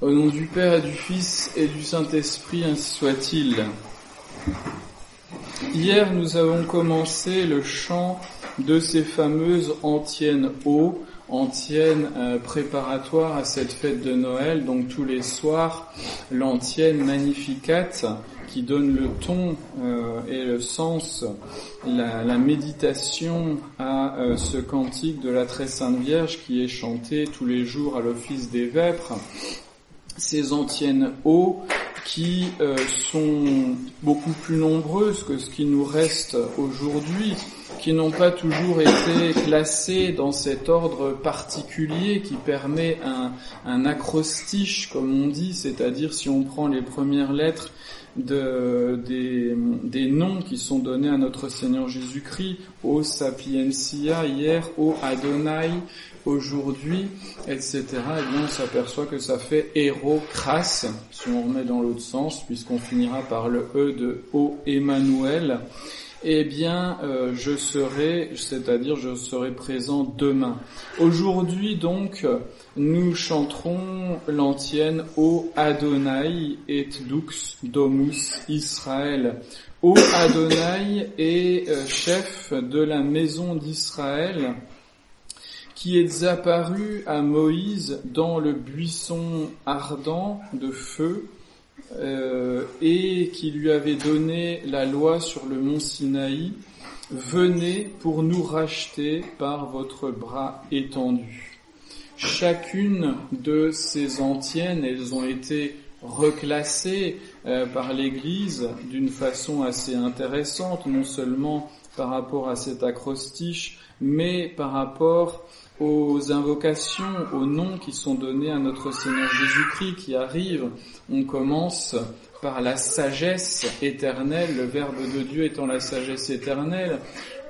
Au nom du Père et du Fils et du Saint-Esprit, ainsi soit-il. Hier, nous avons commencé le chant de ces fameuses antiennes eaux, antiennes préparatoires à cette fête de Noël. Donc tous les soirs, l'antienne Magnificat qui donne le ton et le sens, la méditation à ce cantique de la Très Sainte Vierge qui est chanté tous les jours à l'office des vêpres. Ces antiennes eaux qui sont beaucoup plus nombreuses que ce qui nous reste aujourd'hui, qui n'ont pas toujours été classées dans cet ordre particulier qui permet un acrostiche, comme on dit, c'est-à-dire si on prend les premières lettres des noms qui sont donnés à notre Seigneur Jésus-Christ, O Sapientia hier, O Adonai aujourd'hui, etc., eh bien on s'aperçoit que ça fait Héros Cras, si on remet dans l'autre sens, puisqu'on finira par le E de O Emmanuel. Eh bien, je serai présent demain. Aujourd'hui, donc, nous chanterons l'antienne O Adonai et Dux Domus Israël. O Adonai est chef de la maison d'Israël, qui est apparu à Moïse dans le buisson ardent de feu, et qui lui avait donné la loi sur le mont Sinaï. Venez pour nous racheter par votre bras étendu. Chacune de ces antiennes, elles ont été reclassées par l'Église d'une façon assez intéressante, non seulement par rapport à cet acrostiche, mais par rapport aux invocations, aux noms qui sont donnés à notre Seigneur Jésus-Christ qui arrive. On commence par la sagesse éternelle, le Verbe de Dieu étant la sagesse éternelle.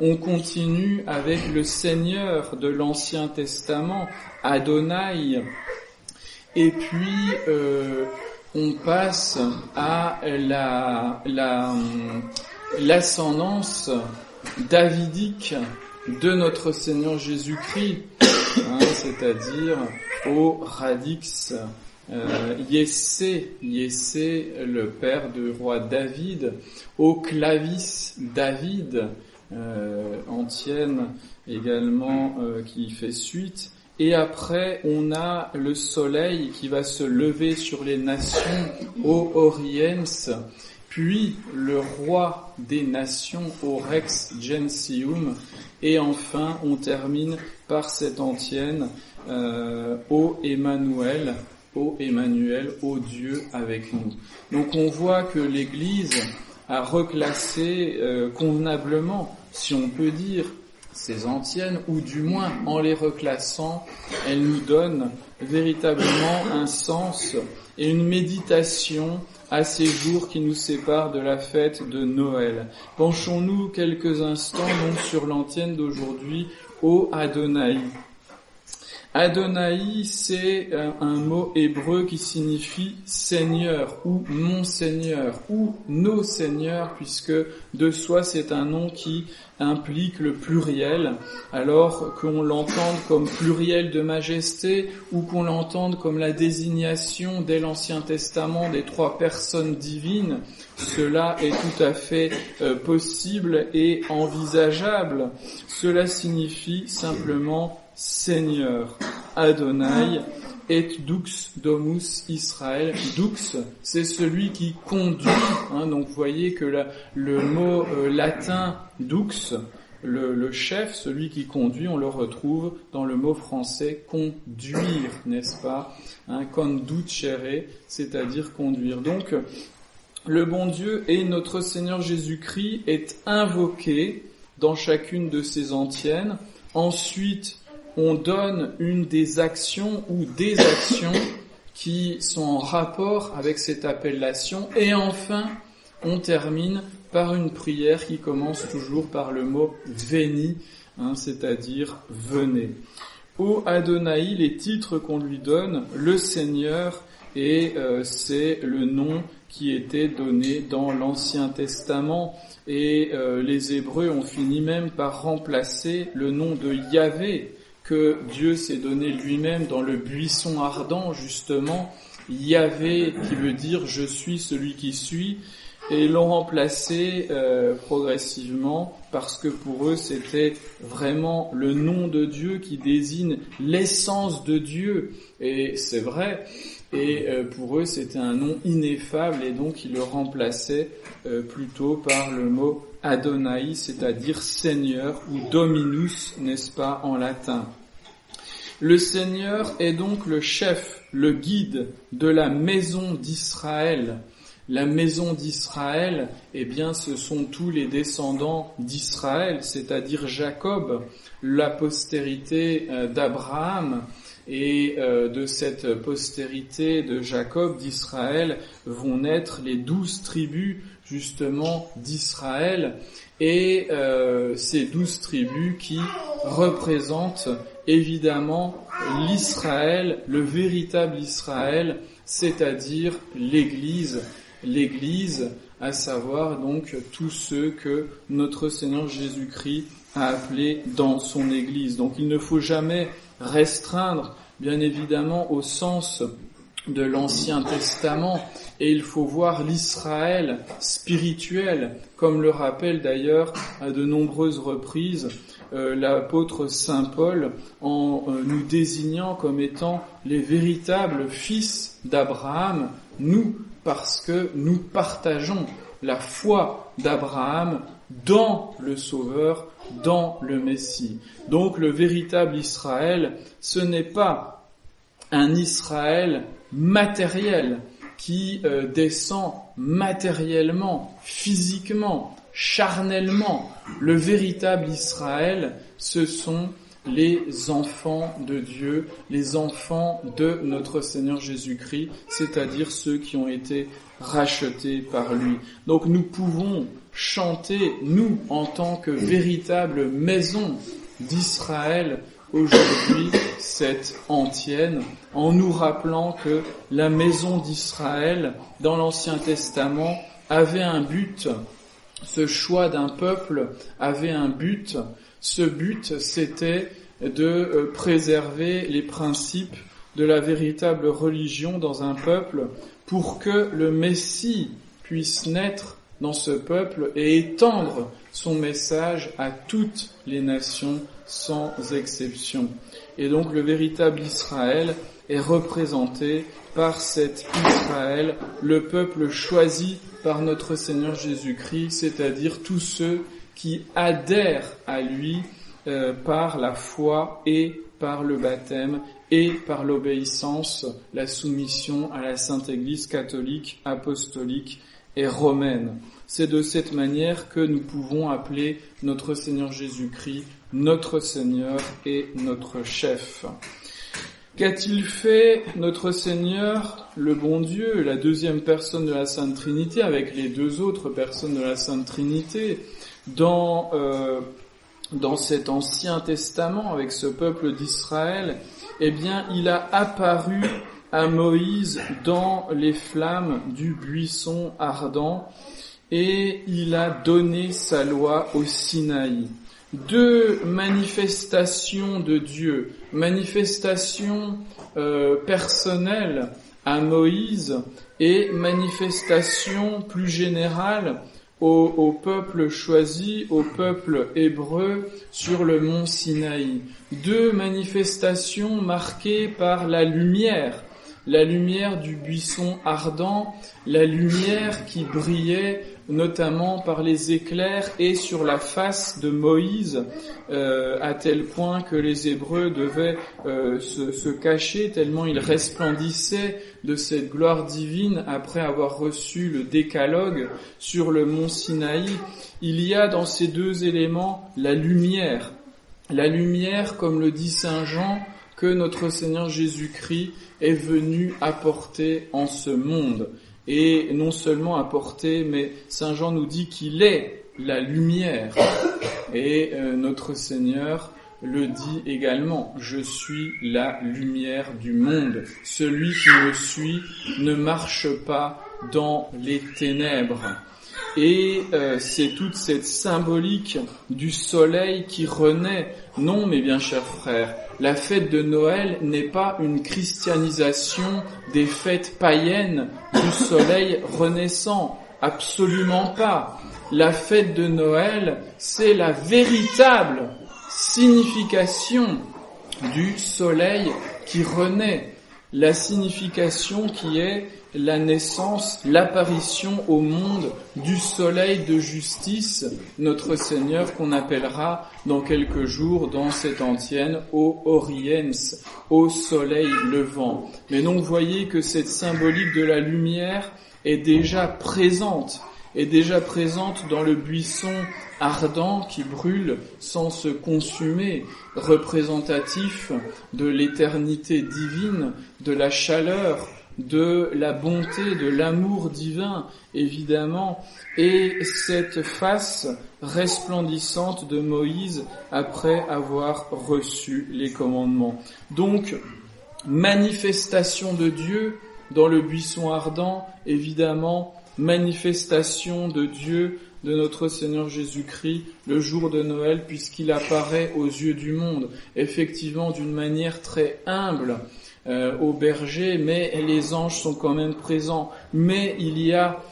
On continue avec le Seigneur de l'Ancien Testament, Adonai. Et puis, on passe à l'ascendance davidique de notre Seigneur Jésus-Christ, c'est-à-dire au radix Yessé, le père du roi David, au clavis David, antienne également qui fait suite. Et après, on a le soleil qui va se lever sur les nations au Oriens, puis le roi des nations au Rex Gentium, et enfin on termine par cette antienne ô Emmanuel, ô Dieu avec nous. Donc on voit que l'Église a reclassé convenablement, si on peut dire, ces antiennes, ou du moins en les reclassant, elle nous donne véritablement un sens et une méditation à ces jours qui nous séparent de la fête de Noël. Penchons-nous quelques instants donc sur l'antienne d'aujourd'hui, ô Adonai. Adonai, c'est un mot hébreu qui signifie Seigneur ou mon Seigneur ou nos Seigneurs, puisque de soi c'est un nom qui implique le pluriel, alors qu'on l'entende comme pluriel de majesté ou qu'on l'entende comme la désignation dès l'Ancien Testament des trois personnes divines, cela est tout à fait possible et envisageable. Cela signifie simplement Seigneur, Adonai, et Dux Domus Israël. Dux, c'est celui qui conduit. Donc vous voyez que le mot latin Dux, le chef, celui qui conduit, on le retrouve dans le mot français conduire, n'est-ce pas? Conducere, c'est-à-dire conduire. Donc le bon Dieu et notre Seigneur Jésus-Christ est invoqué dans chacune de ces antiennes. Ensuite, on donne une des actions ou des actions qui sont en rapport avec cette appellation. Et enfin, on termine par une prière qui commence toujours par le mot « veni », c'est-à-dire « venez ». Ô Adonai, les titres qu'on lui donne, le Seigneur, et c'est le nom qui était donné dans l'Ancien Testament. Et les Hébreux ont fini même par remplacer le nom de Yahvé, que Dieu s'est donné lui-même dans le buisson ardent, justement, Yahvé, qui veut dire « je suis celui qui suis », et l'ont remplacé progressivement parce que pour eux c'était vraiment le nom de Dieu qui désigne l'essence de Dieu, et c'est vrai, et pour eux c'était un nom ineffable, et donc ils le remplaçaient plutôt par le mot Adonai, c'est-à-dire Seigneur, ou Dominus, n'est-ce pas, en latin. Le Seigneur est donc le chef, le guide de la maison d'Israël. La maison d'Israël, eh bien, ce sont tous les descendants d'Israël, c'est-à-dire Jacob, la postérité d'Abraham, et de cette postérité de Jacob, d'Israël, vont naître les 12 tribus, justement, d'Israël, et ces 12 tribus qui représentent évidemment l'Israël, le véritable Israël, c'est-à-dire l'Église, à savoir donc tous ceux que notre Seigneur Jésus-Christ a appelés dans son Église. Donc il ne faut jamais restreindre, bien évidemment, au sens de l'Ancien Testament, et il faut voir l'Israël spirituel, comme le rappelle d'ailleurs à de nombreuses reprises l'apôtre Saint Paul, en nous désignant comme étant les véritables fils d'Abraham, nous, parce que nous partageons la foi d'Abraham dans le Sauveur, dans le Messie. Donc le véritable Israël, ce n'est pas un Israël matériel qui descend matériellement, physiquement, charnellement. Le véritable Israël, ce sont les enfants de Dieu, les enfants de notre Seigneur Jésus-Christ, c'est-à-dire ceux qui ont été rachetés par lui. Donc nous pouvons chanter, nous, en tant que véritable maison d'Israël, aujourd'hui, cette antienne, en nous rappelant que la maison d'Israël, dans l'Ancien Testament, avait un but. Ce choix d'un peuple avait un but. Ce but, c'était de préserver les principes de la véritable religion dans un peuple pour que le Messie puisse naître dans ce peuple et étendre son message à toutes les nations sans exception. Et donc le véritable Israël est représenté par cet Israël, le peuple choisi par notre Seigneur Jésus-Christ, c'est-à-dire tous ceux qui adhèrent à lui par la foi et par le baptême et par l'obéissance, la soumission à la Sainte Église catholique, apostolique et romaine. C'est de cette manière que nous pouvons appeler notre Seigneur Jésus-Christ notre Seigneur et notre chef. Qu'a-t-il fait notre Seigneur, le bon Dieu, la deuxième personne de la Sainte Trinité, avec les deux autres personnes de la Sainte Trinité, dans cet Ancien Testament, avec ce peuple d'Israël? Eh bien, il a apparu à Moïse dans les flammes du buisson ardent, et il a donné sa loi au Sinaï. Deux manifestations de Dieu, manifestation personnelle à Moïse et manifestation plus générale au peuple choisi, au peuple hébreu sur le mont Sinaï. Deux manifestations marquées par la lumière du buisson ardent, la lumière qui brillait notamment par les éclairs et sur la face de Moïse, à tel point que les Hébreux devaient se cacher, tellement ils resplendissaient de cette gloire divine après avoir reçu le décalogue sur le mont Sinaï. Il y a dans ces deux éléments la lumière, comme le dit Saint Jean, que notre Seigneur Jésus-Christ est venu apporter en ce monde. Et non seulement apporter, mais Saint Jean nous dit qu'il est la lumière. Et notre Seigneur le dit également, « Je suis la lumière du monde. Celui qui me suit ne marche pas dans les ténèbres. » Et c'est toute cette symbolique du soleil qui renaît. Non, mes bien chers frères, la fête de Noël n'est pas une christianisation des fêtes païennes du soleil renaissant. Absolument pas. La fête de Noël, c'est la véritable signification du soleil qui renaît. La signification qui est la naissance, l'apparition au monde du soleil de justice, notre Seigneur qu'on appellera dans quelques jours dans cette antienne au Oriens, au soleil levant. Mais donc voyez que cette symbolique de la lumière est déjà présente dans le buisson ardent qui brûle sans se consumer, représentatif de l'éternité divine, de la chaleur, de la bonté, de l'amour divin, évidemment, et cette face resplendissante de Moïse après avoir reçu les commandements. Donc, manifestation de Dieu dans le buisson ardent, évidemment, manifestation de Dieu, de notre Seigneur Jésus-Christ, le jour de Noël, puisqu'il apparaît aux yeux du monde, effectivement d'une manière très humble, au berger, mais les anges sont quand même présents. Mais il y a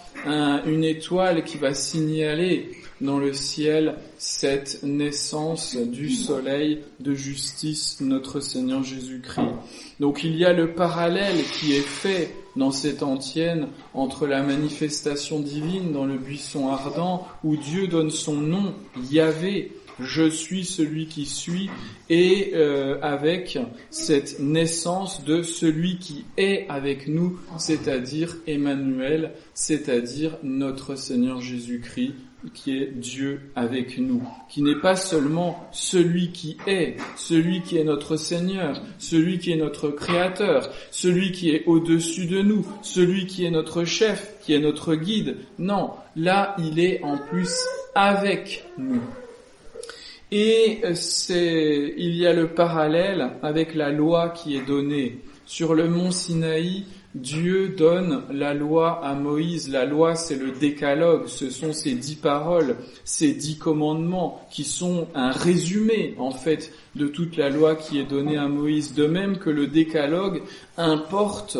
une étoile qui va signaler dans le ciel cette naissance du soleil de justice, notre Seigneur Jésus-Christ. Donc il y a le parallèle qui est fait dans cette antienne entre la manifestation divine dans le buisson ardent, où Dieu donne son nom, Yahvé, je suis celui qui suis, et avec cette naissance de celui qui est avec nous, c'est-à-dire Emmanuel, c'est-à-dire notre Seigneur Jésus-Christ, qui est Dieu avec nous, qui n'est pas seulement celui qui est notre Seigneur, celui qui est notre Créateur, celui qui est au-dessus de nous, celui qui est notre chef, qui est notre guide. Non, là, il est en plus avec nous. Et il y a le parallèle avec la loi qui est donnée. Sur le mont Sinaï, Dieu donne la loi à Moïse. La loi, c'est le décalogue, ce sont ces 10 paroles, ces 10 commandements qui sont un résumé, en fait, de toute la loi qui est donnée à Moïse. De même que le décalogue importe,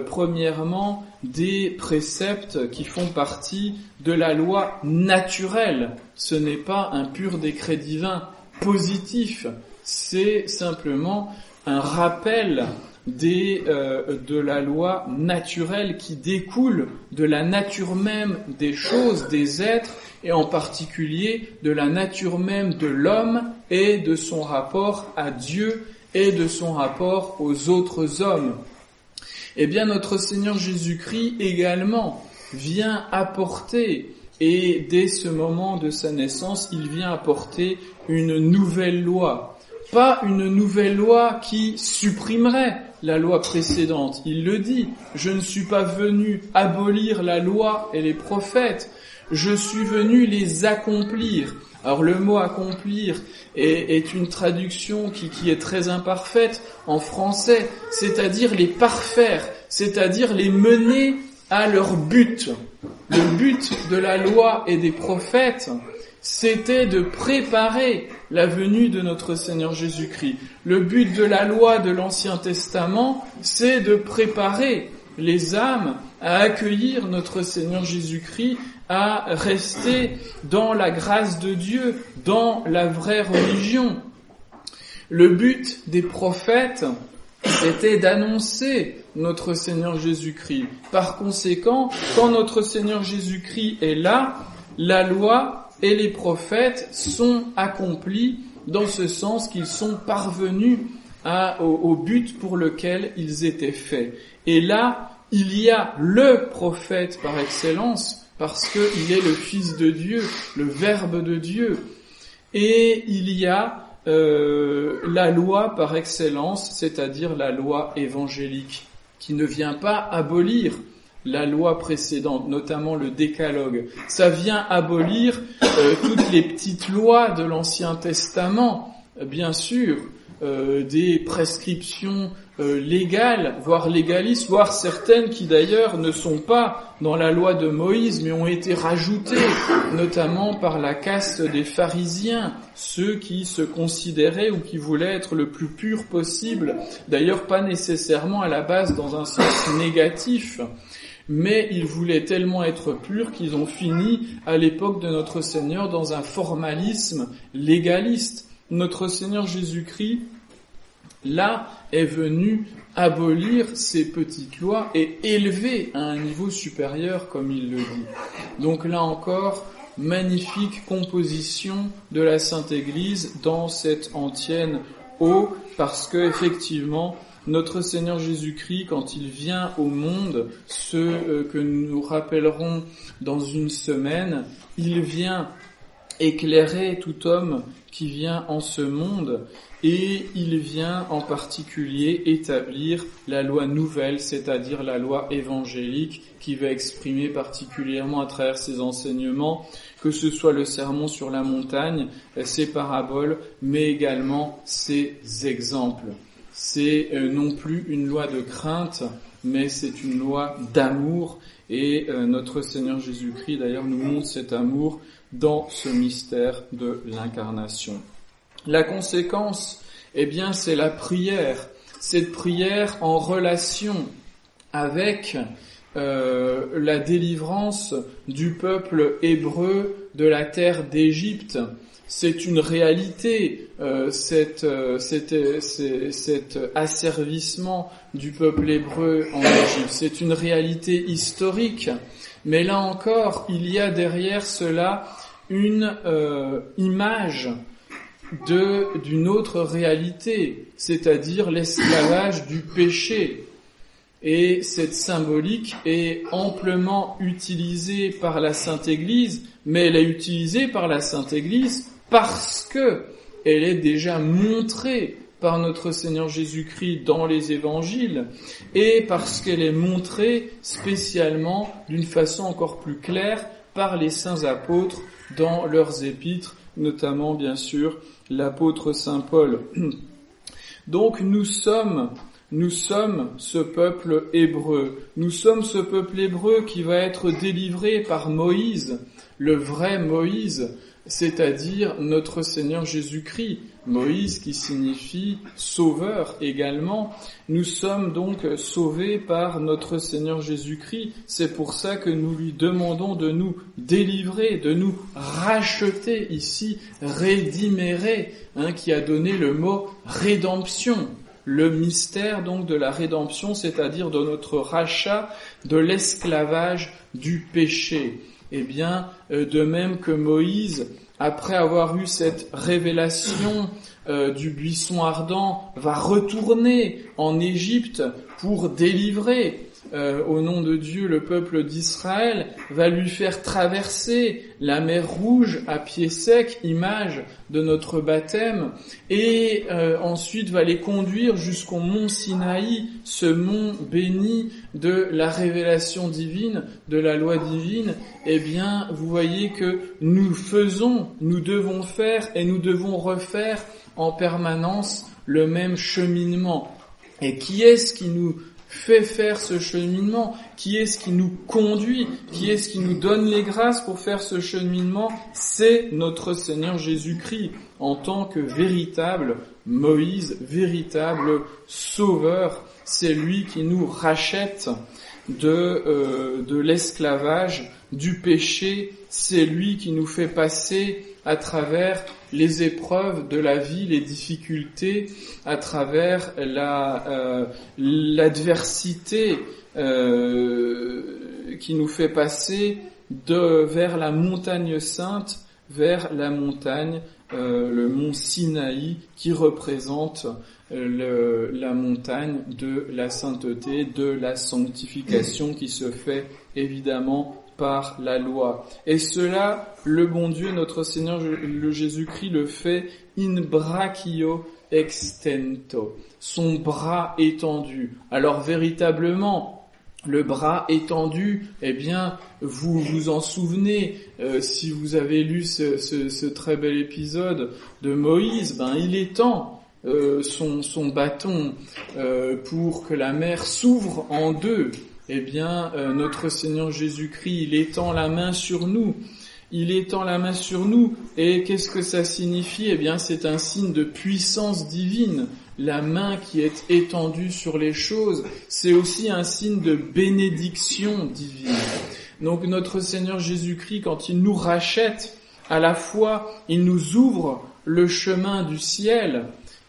premièrement, des préceptes qui font partie de la loi naturelle. Ce n'est pas un pur décret divin positif, c'est simplement un rappel de la loi naturelle qui découle de la nature même des choses, des êtres, et en particulier de la nature même de l'homme et de son rapport à Dieu et de son rapport aux autres hommes. Eh bien, notre Seigneur Jésus-Christ également vient apporter, et dès ce moment de sa naissance, il vient apporter une nouvelle loi. Pas une nouvelle loi qui supprimerait la loi précédente. Il le dit, je ne suis pas venu abolir la loi et les prophètes, je suis venu les accomplir. Alors le mot accomplir est une traduction qui est très imparfaite en français, c'est-à-dire les parfaire, c'est-à-dire les mener à leur but. Le but de la loi et des prophètes, c'était de préparer la venue de notre Seigneur Jésus-Christ. Le but de la loi de l'Ancien Testament, c'est de préparer les âmes à accueillir notre Seigneur Jésus-Christ, à rester dans la grâce de Dieu, dans la vraie religion. Le but des prophètes était d'annoncer notre Seigneur Jésus-Christ. Par conséquent, quand notre Seigneur Jésus-Christ est là, la loi et les prophètes sont accomplis dans ce sens qu'ils sont parvenus au but pour lequel ils étaient faits. Et là, il y a le prophète par excellence, parce qu'il est le Fils de Dieu, le Verbe de Dieu. Et il y a la loi par excellence, c'est-à-dire la loi évangélique, qui ne vient pas abolir la loi précédente, notamment le décalogue. Ça vient abolir toutes les petites lois de l'Ancien Testament, bien sûr, des prescriptions légales, voire légalistes, voire certaines qui d'ailleurs ne sont pas dans la loi de Moïse, mais ont été rajoutées, notamment par la caste des pharisiens, ceux qui se considéraient ou qui voulaient être le plus pur possible, d'ailleurs pas nécessairement à la base dans un sens négatif, mais ils voulaient tellement être purs qu'ils ont fini, à l'époque de notre Seigneur, dans un formalisme légaliste. Notre Seigneur Jésus-Christ, là, est venu abolir ces petites lois et élever à un niveau supérieur, comme il le dit. Donc là encore, magnifique composition de la Sainte Église dans cette antienne eau, parce que effectivement, notre Seigneur Jésus-Christ, quand il vient au monde, ce que nous rappellerons dans une semaine, il vient éclairer tout homme qui vient en ce monde, et il vient en particulier établir la loi nouvelle, c'est-à-dire la loi évangélique, qui va exprimer particulièrement à travers ses enseignements, que ce soit le sermon sur la montagne, ses paraboles, mais également ses exemples. C'est non plus une loi de crainte, mais c'est une loi d'amour, et notre Seigneur Jésus-Christ d'ailleurs nous montre cet amour dans ce mystère de l'incarnation. La conséquence, eh bien, c'est la prière. Cette prière en relation avec la délivrance du peuple hébreu de la terre d'Égypte. C'est une réalité, cet asservissement du peuple hébreu en Égypte. C'est une réalité historique. Mais là encore, il y a derrière cela une image d'une autre réalité, c'est-à-dire l'esclavage du péché. Et cette symbolique est amplement utilisée par la Sainte Église, mais elle est utilisée par la Sainte Église parce que elle est déjà montrée par notre Seigneur Jésus-Christ dans les évangiles, et parce qu'elle est montrée spécialement d'une façon encore plus claire par les saints apôtres dans leurs épîtres, notamment bien sûr l'apôtre Saint Paul. Donc nous sommes ce peuple hébreu. Nous sommes ce peuple hébreu qui va être délivré par Moïse, le vrai Moïse, c'est-à-dire notre Seigneur Jésus-Christ. Moïse qui signifie sauveur également. Nous sommes donc sauvés par notre Seigneur Jésus-Christ. C'est pour ça que nous lui demandons de nous délivrer, de nous racheter ici, rédimere, qui a donné le mot rédemption. Le mystère donc de la rédemption, c'est-à-dire de notre rachat de l'esclavage du péché. Eh bien, de même que Moïse, après avoir eu cette révélation du buisson ardent, va retourner en Égypte pour délivrer au nom de Dieu le peuple d'Israël, va lui faire traverser la mer Rouge à pied sec, image de notre baptême, et ensuite va les conduire jusqu'au mont Sinaï, ce mont béni de la révélation divine, de la loi divine. Eh bien, vous voyez que nous devons faire et nous devons refaire en permanence le même cheminement. Et qui est-ce qui nous fait faire ce cheminement? Qui est-ce qui nous conduit? Qui est-ce qui nous donne les grâces pour faire ce cheminement? C'est notre Seigneur Jésus-Christ, en tant que véritable Moïse, véritable sauveur. C'est lui qui nous rachète de l'esclavage, du péché. C'est lui qui nous fait passer à travers les épreuves de la vie, les difficultés, à travers l'adversité qui nous fait passer vers la montagne sainte, vers la montagne, le mont Sinaï, qui représente la montagne de la sainteté, de la sanctification qui se fait évidemment par la loi. Et cela, le bon Dieu, notre Seigneur le Jésus-Christ, le fait in brachio extento, son bras étendu. Alors véritablement, le bras étendu, eh bien, vous vous en souvenez, si vous avez lu ce très bel épisode de Moïse, il étend son bâton pour que la mer s'ouvre en deux, eh bien, notre Seigneur Jésus-Christ, il étend la main sur nous. Il étend la main sur nous. Et qu'est-ce que ça signifie? Eh bien, c'est un signe de puissance divine. La main qui est étendue sur les choses, c'est aussi un signe de bénédiction divine. Donc, notre Seigneur Jésus-Christ, quand il nous rachète, à la fois, il nous ouvre le chemin du ciel,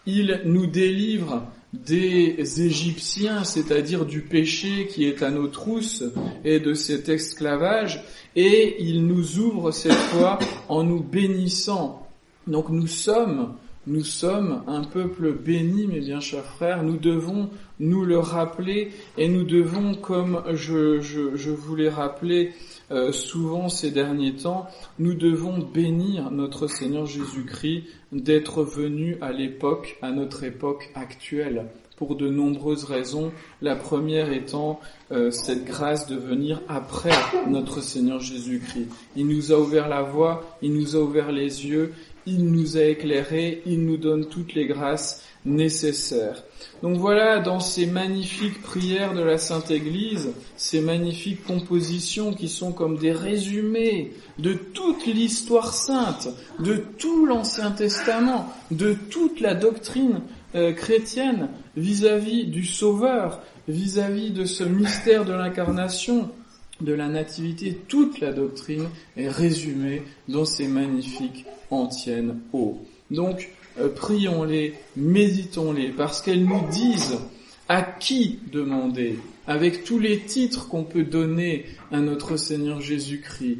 il nous délivre des Égyptiens, c'est-à-dire du péché qui est à nos trousses et de cet esclavage, et il nous ouvre cette fois en nous bénissant. Donc nous sommes un peuple béni, mes bien chers frères, nous devons nous le rappeler et nous devons, comme je vous l'ai rappelé souvent ces derniers temps, nous devons bénir notre Seigneur Jésus-Christ d'être venu à notre époque actuelle, pour de nombreuses raisons. La première étant cette grâce de venir après notre Seigneur Jésus-Christ. Il nous a ouvert la voie, il nous a ouvert les yeux, il nous a éclairés, il nous donne toutes les grâces nécessaires. Donc voilà, dans ces magnifiques prières de la Sainte Église, ces magnifiques compositions qui sont comme des résumés de toute l'histoire sainte, de tout l'Ancien Testament, de toute la doctrine chrétienne vis-à-vis du Sauveur, vis-à-vis de ce mystère de l'incarnation, de la nativité, toute la doctrine est résumée dans ces magnifiques antiennes eaux. Donc, prions-les, méditons-les, parce qu'elles nous disent à qui demander, avec tous les titres qu'on peut donner à notre Seigneur Jésus-Christ,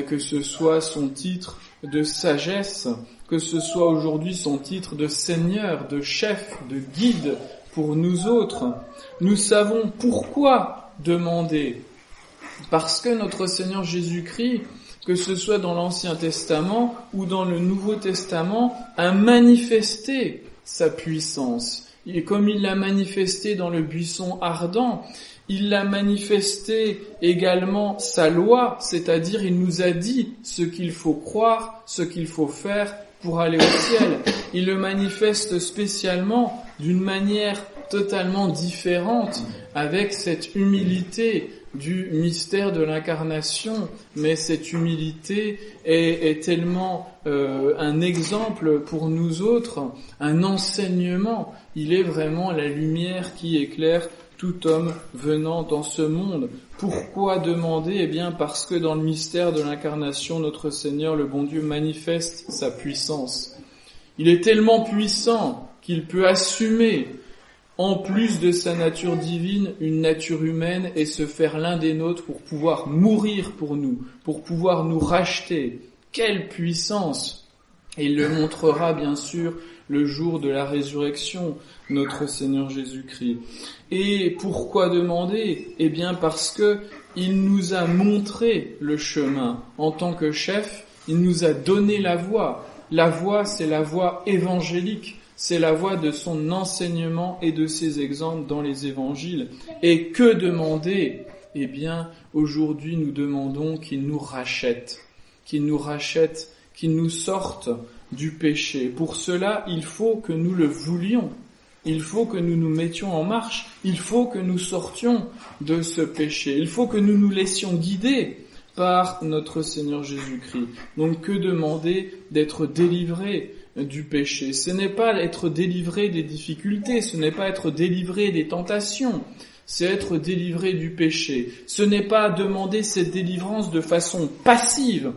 que ce soit son titre de sagesse, que ce soit aujourd'hui son titre de Seigneur, de chef, de guide pour nous autres. Nous savons pourquoi demander, parce que notre Seigneur Jésus-Christ, que ce soit dans l'Ancien Testament ou dans le Nouveau Testament, a manifesté sa puissance. Et comme il l'a manifesté dans le buisson ardent, il l'a manifesté également sa loi, c'est-à-dire il nous a dit ce qu'il faut croire, ce qu'il faut faire pour aller au ciel. Il le manifeste spécialement d'une manière totalement différente, avec cette humilité du mystère de l'incarnation, mais cette humilité est tellement un exemple pour nous autres, un enseignement. Il est vraiment la lumière qui éclaire tout homme venant dans ce monde. Pourquoi demander? Eh bien parce que dans le mystère de l'incarnation, notre Seigneur, le bon Dieu, manifeste sa puissance. Il est tellement puissant qu'il peut assumer, en plus de sa nature divine, une nature humaine et se faire l'un des nôtres pour pouvoir mourir pour nous, pour pouvoir nous racheter. Quelle puissance! Et il le montrera bien sûr le jour de la résurrection, notre Seigneur Jésus-Christ. Et pourquoi demander? Eh bien parce que il nous a montré le chemin. En tant que chef, il nous a donné la voie. La voie, c'est la voie évangélique. C'est la voie de son enseignement et de ses exemples dans les évangiles. Et que demander? Eh bien, aujourd'hui, nous demandons qu'il nous rachète, qu'il nous sorte du péché. Pour cela, il faut que nous le voulions. Il faut que nous nous mettions en marche. Il faut que nous sortions de ce péché. Il faut que nous nous laissions guider par notre Seigneur Jésus-Christ. Donc, que demander? D'être délivrés du péché. Ce n'est pas être délivré des difficultés, ce n'est pas être délivré des tentations, c'est être délivré du péché. Ce n'est pas demander cette délivrance de façon passive,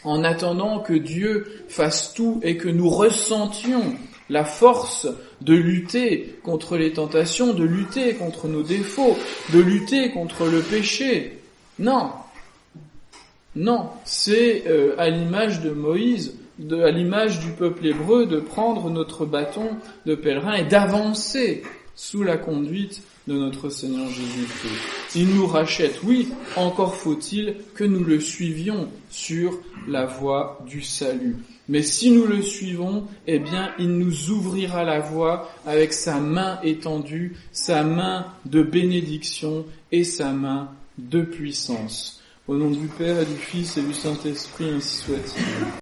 en attendant que Dieu fasse tout et que nous ressentions la force de lutter contre les tentations, de lutter contre nos défauts, de lutter contre le péché. Non, c'est à l'image de Moïse, à l'image du peuple hébreu, de prendre notre bâton de pèlerin et d'avancer sous la conduite de notre Seigneur Jésus-Christ. Il nous rachète, oui, encore faut-il que nous le suivions sur la voie du salut. Mais si nous le suivons, eh bien, il nous ouvrira la voie avec sa main étendue, sa main de bénédiction et sa main de puissance. Au nom du Père et du Fils et du Saint-Esprit, ainsi soit-il.